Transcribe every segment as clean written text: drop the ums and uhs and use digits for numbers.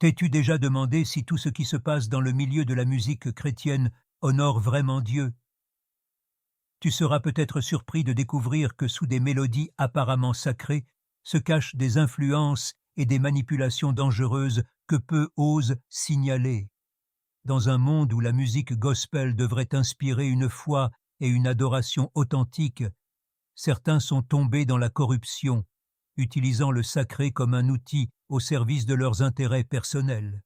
T'es-tu déjà demandé si tout ce qui se passe dans le milieu de la musique chrétienne honore vraiment Dieu? Tu seras peut-être surpris de découvrir que sous des mélodies apparemment sacrées se cachent des influences et des manipulations dangereuses que peu osent signaler. Dans un monde où la musique gospel devrait inspirer une foi et une adoration authentiques, certains sont tombés dans la corruption, utilisant le sacré comme un outil au service de leurs intérêts personnels.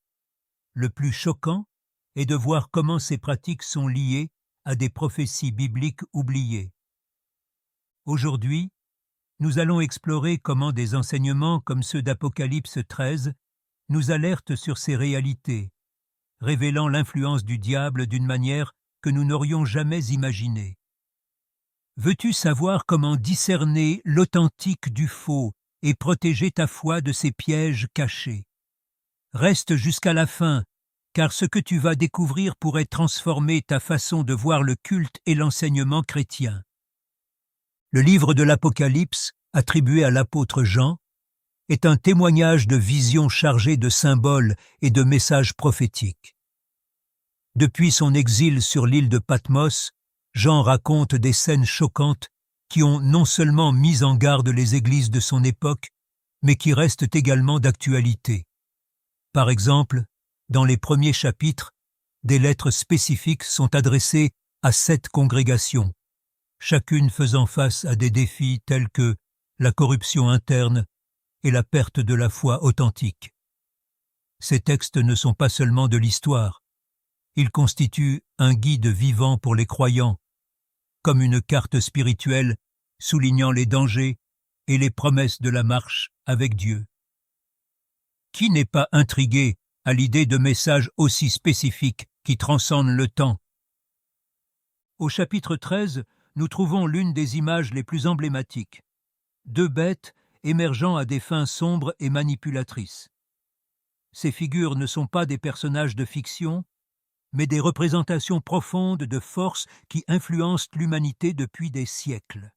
Le plus choquant est de voir comment ces pratiques sont liées à des prophéties bibliques oubliées. Aujourd'hui, nous allons explorer comment des enseignements comme ceux d'Apocalypse 13 nous alertent sur ces réalités, révélant l'influence du diable d'une manière que nous n'aurions jamais imaginée. Veux-tu savoir comment discerner l'authentique du faux et protéger ta foi de ces pièges cachés? Reste jusqu'à la fin, car ce que tu vas découvrir pourrait transformer ta façon de voir le culte et l'enseignement chrétien. Le livre de l'Apocalypse, attribué à l'apôtre Jean, est un témoignage de visions chargées de symboles et de messages prophétiques. Depuis son exil sur l'île de Patmos, Jean raconte des scènes choquantes qui ont non seulement mis en garde les églises de son époque, mais qui restent également d'actualité. Par exemple, dans les premiers chapitres, des lettres spécifiques sont adressées à 7 congrégations, chacune faisant face à des défis tels que la corruption interne et la perte de la foi authentique. Ces textes ne sont pas seulement de l'histoire, ils constituent un guide vivant pour les croyants, comme une carte spirituelle soulignant les dangers et les promesses de la marche avec Dieu. Qui n'est pas intrigué à l'idée de messages aussi spécifiques qui transcendent le temps? Au chapitre 13, nous trouvons l'une des images les plus emblématiques. 2 bêtes émergeant à des fins sombres et manipulatrices. Ces figures ne sont pas des personnages de fiction, mais des représentations profondes de forces qui influencent l'humanité depuis des siècles.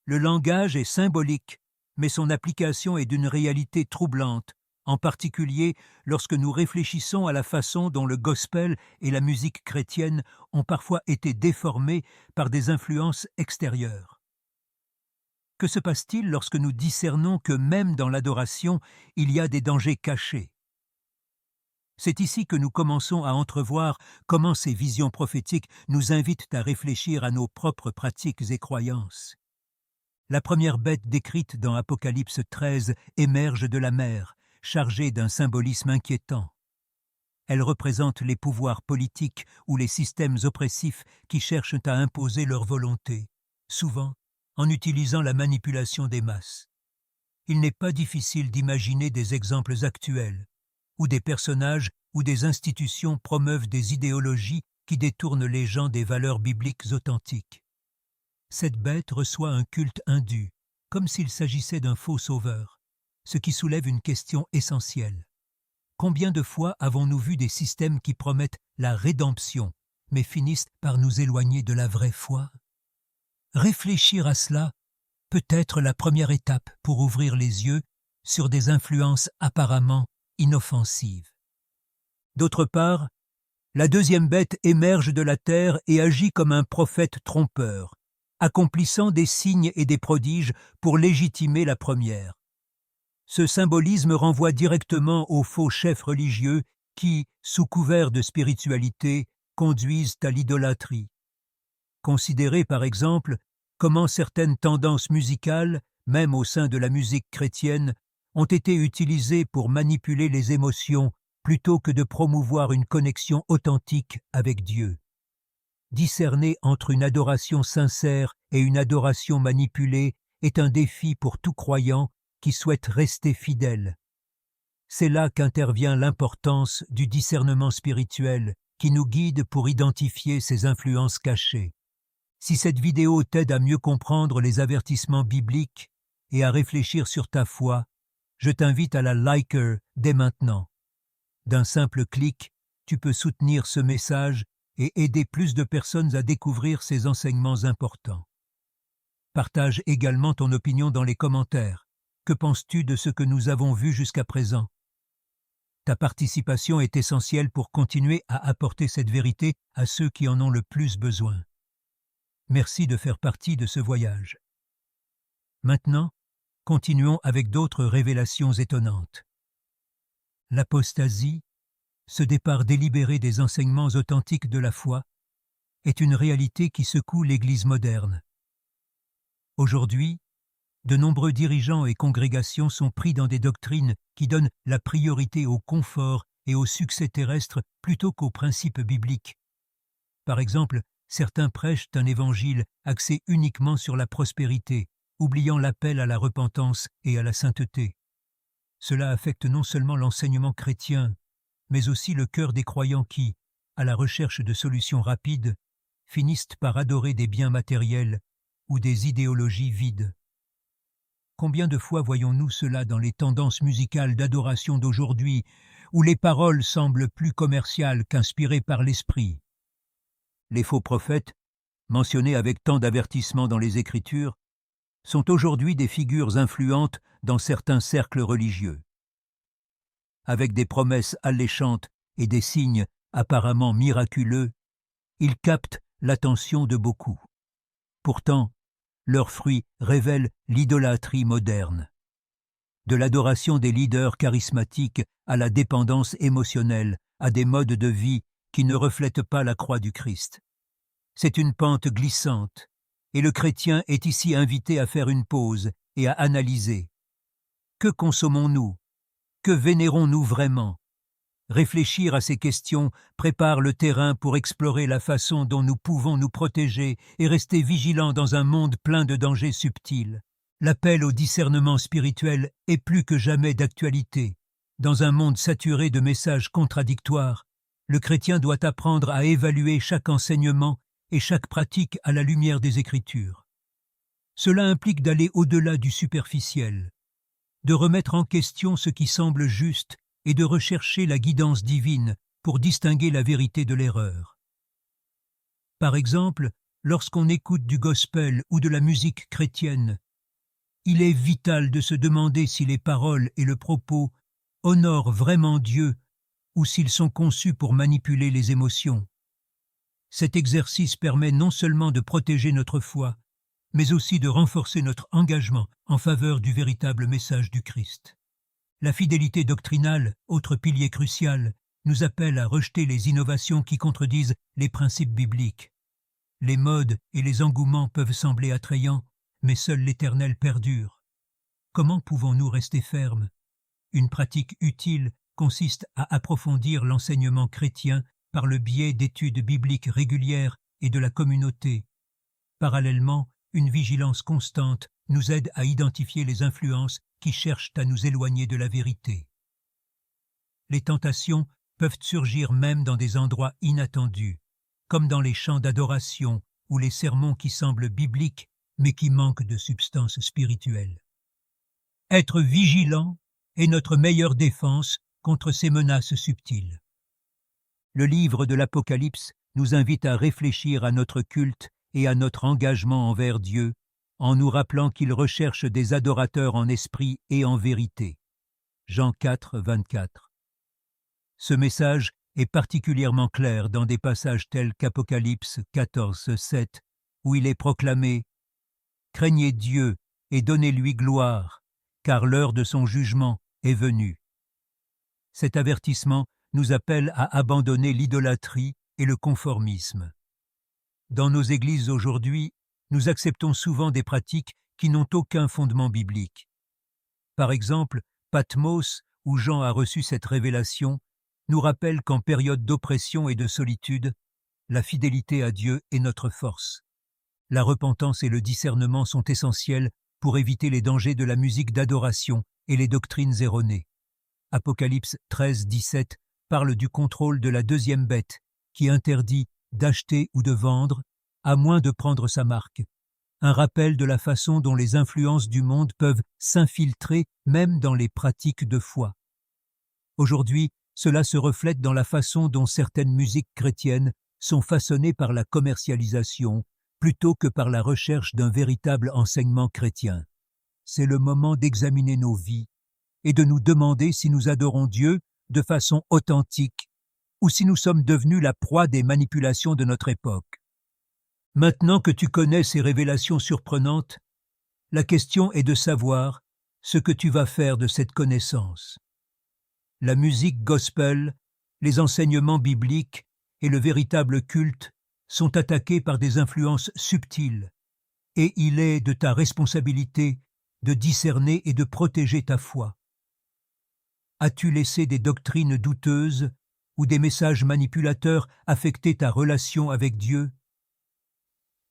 Le langage est symbolique, mais son application est d'une réalité troublante, en particulier lorsque nous réfléchissons à la façon dont le gospel et la musique chrétienne ont parfois été déformés par des influences extérieures. Que se passe-t-il lorsque nous discernons que même dans l'adoration, il y a des dangers cachés? C'est ici que nous commençons à entrevoir comment ces visions prophétiques nous invitent à réfléchir à nos propres pratiques et croyances. La première bête décrite dans Apocalypse 13 émerge de la mer, chargée d'un symbolisme inquiétant. Elle représente les pouvoirs politiques ou les systèmes oppressifs qui cherchent à imposer leur volonté, souvent en utilisant la manipulation des masses. Il n'est pas difficile d'imaginer des exemples actuels, où des personnages ou des institutions promeuvent des idéologies qui détournent les gens des valeurs bibliques authentiques. Cette bête reçoit un culte indu, comme s'il s'agissait d'un faux sauveur, ce qui soulève une question essentielle. Combien de fois avons-nous vu des systèmes qui promettent la rédemption, mais finissent par nous éloigner de la vraie foi? Réfléchir à cela peut être la première étape pour ouvrir les yeux sur des influences apparemment inoffensives. D'autre part, la deuxième bête émerge de la terre et agit comme un prophète trompeur, accomplissant des signes et des prodiges pour légitimer la première. Ce symbolisme renvoie directement aux faux chefs religieux qui, sous couvert de spiritualité, conduisent à l'idolâtrie. Considérez par exemple comment certaines tendances musicales, même au sein de la musique chrétienne, ont été utilisées pour manipuler les émotions plutôt que de promouvoir une connexion authentique avec Dieu. Discerner entre une adoration sincère et une adoration manipulée est un défi pour tout croyant qui souhaite rester fidèle. C'est là qu'intervient l'importance du discernement spirituel qui nous guide pour identifier ces influences cachées. Si cette vidéo t'aide à mieux comprendre les avertissements bibliques et à réfléchir sur ta foi, je t'invite à la liker dès maintenant. D'un simple clic, tu peux soutenir ce message et aider plus de personnes à découvrir ces enseignements importants. Partage également ton opinion dans les commentaires. Que penses-tu de ce que nous avons vu jusqu'à présent? Ta participation est essentielle pour continuer à apporter cette vérité à ceux qui en ont le plus besoin. Merci de faire partie de ce voyage. Maintenant, continuons avec d'autres révélations étonnantes. L'apostasie, ce départ délibéré des enseignements authentiques de la foi, est une réalité qui secoue l'Église moderne. Aujourd'hui, de nombreux dirigeants et congrégations sont pris dans des doctrines qui donnent la priorité au confort et au succès terrestre plutôt qu'aux principes bibliques. Par exemple, certains prêchent un évangile axé uniquement sur la prospérité, oubliant l'appel à la repentance et à la sainteté. Cela affecte non seulement l'enseignement chrétien, mais aussi le cœur des croyants qui, à la recherche de solutions rapides, finissent par adorer des biens matériels ou des idéologies vides. Combien de fois voyons-nous cela dans les tendances musicales d'adoration d'aujourd'hui, où les paroles semblent plus commerciales qu'inspirées par l'esprit? Les faux prophètes, mentionnés avec tant d'avertissements dans les Écritures, sont aujourd'hui des figures influentes dans certains cercles religieux. Avec des promesses alléchantes et des signes apparemment miraculeux, ils captent l'attention de beaucoup. Pourtant, leurs fruits révèlent l'idolâtrie moderne. De l'adoration des leaders charismatiques à la dépendance émotionnelle, à des modes de vie qui ne reflètent pas la croix du Christ. C'est une pente glissante, et le chrétien est ici invité à faire une pause et à analyser. Que consommons-nous? Que vénérons-nous vraiment? Réfléchir à ces questions prépare le terrain pour explorer la façon dont nous pouvons nous protéger et rester vigilants dans un monde plein de dangers subtils. L'appel au discernement spirituel est plus que jamais d'actualité. Dans un monde saturé de messages contradictoires, le chrétien doit apprendre à évaluer chaque enseignement et chaque pratique à la lumière des Écritures. Cela implique d'aller au-delà du superficiel, de remettre en question ce qui semble juste et de rechercher la guidance divine pour distinguer la vérité de l'erreur. Par exemple, lorsqu'on écoute du gospel ou de la musique chrétienne, il est vital de se demander si les paroles et le propos honorent vraiment Dieu ou s'ils sont conçus pour manipuler les émotions. Cet exercice permet non seulement de protéger notre foi, mais aussi de renforcer notre engagement en faveur du véritable message du Christ. La fidélité doctrinale, autre pilier crucial, nous appelle à rejeter les innovations qui contredisent les principes bibliques. Les modes et les engouements peuvent sembler attrayants, mais seul l'Éternel perdure. Comment pouvons-nous rester fermes? Une pratique utile consiste à approfondir l'enseignement chrétien par le biais d'études bibliques régulières et de la communauté. Parallèlement, une vigilance constante nous aide à identifier les influences qui cherchent à nous éloigner de la vérité. Les tentations peuvent surgir même dans des endroits inattendus, comme dans les chants d'adoration ou les sermons qui semblent bibliques mais qui manquent de substance spirituelle. Être vigilant est notre meilleure défense contre ces menaces subtiles. Le livre de l'Apocalypse nous invite à réfléchir à notre culte et à notre engagement envers Dieu, en nous rappelant qu'il recherche des adorateurs en esprit et en vérité. Jean 4, 24. Ce message est particulièrement clair dans des passages tels qu'Apocalypse 14, 7, où il est proclamé « Craignez Dieu et donnez-lui gloire, car l'heure de son jugement est venue. » Cet avertissement nous appelle à abandonner l'idolâtrie et le conformisme. Dans nos églises aujourd'hui, nous acceptons souvent des pratiques qui n'ont aucun fondement biblique. Par exemple, Patmos, où Jean a reçu cette révélation, nous rappelle qu'en période d'oppression et de solitude, la fidélité à Dieu est notre force. La repentance et le discernement sont essentiels pour éviter les dangers de la musique d'adoration et les doctrines erronées. Apocalypse 13, 17 parle du contrôle de la deuxième bête, qui interdit d'acheter ou de vendre, à moins de prendre sa marque. Un rappel de la façon dont les influences du monde peuvent s'infiltrer même dans les pratiques de foi. Aujourd'hui, cela se reflète dans la façon dont certaines musiques chrétiennes sont façonnées par la commercialisation plutôt que par la recherche d'un véritable enseignement chrétien. C'est le moment d'examiner nos vies et de nous demander si nous adorons Dieu de façon authentique, ou si nous sommes devenus la proie des manipulations de notre époque. Maintenant que tu connais ces révélations surprenantes, la question est de savoir ce que tu vas faire de cette connaissance. La musique gospel, les enseignements bibliques et le véritable culte sont attaqués par des influences subtiles, et il est de ta responsabilité de discerner et de protéger ta foi. As-tu laissé des doctrines douteuses ou des messages manipulateurs affecter ta relation avec Dieu?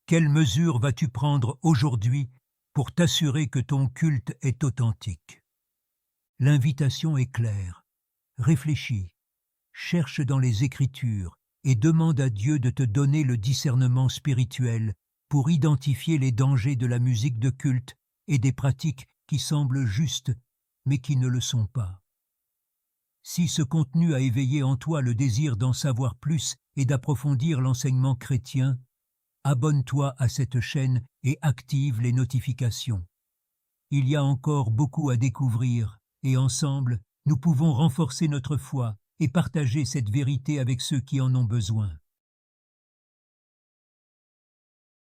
Quelles mesures vas-tu prendre aujourd'hui pour t'assurer que ton culte est authentique? L'invitation est claire. Réfléchis, cherche dans les Écritures et demande à Dieu de te donner le discernement spirituel pour identifier les dangers de la musique de culte et des pratiques qui semblent justes mais qui ne le sont pas. Si ce contenu a éveillé en toi le désir d'en savoir plus et d'approfondir l'enseignement chrétien, abonne-toi à cette chaîne et active les notifications. Il y a encore beaucoup à découvrir et ensemble, nous pouvons renforcer notre foi et partager cette vérité avec ceux qui en ont besoin.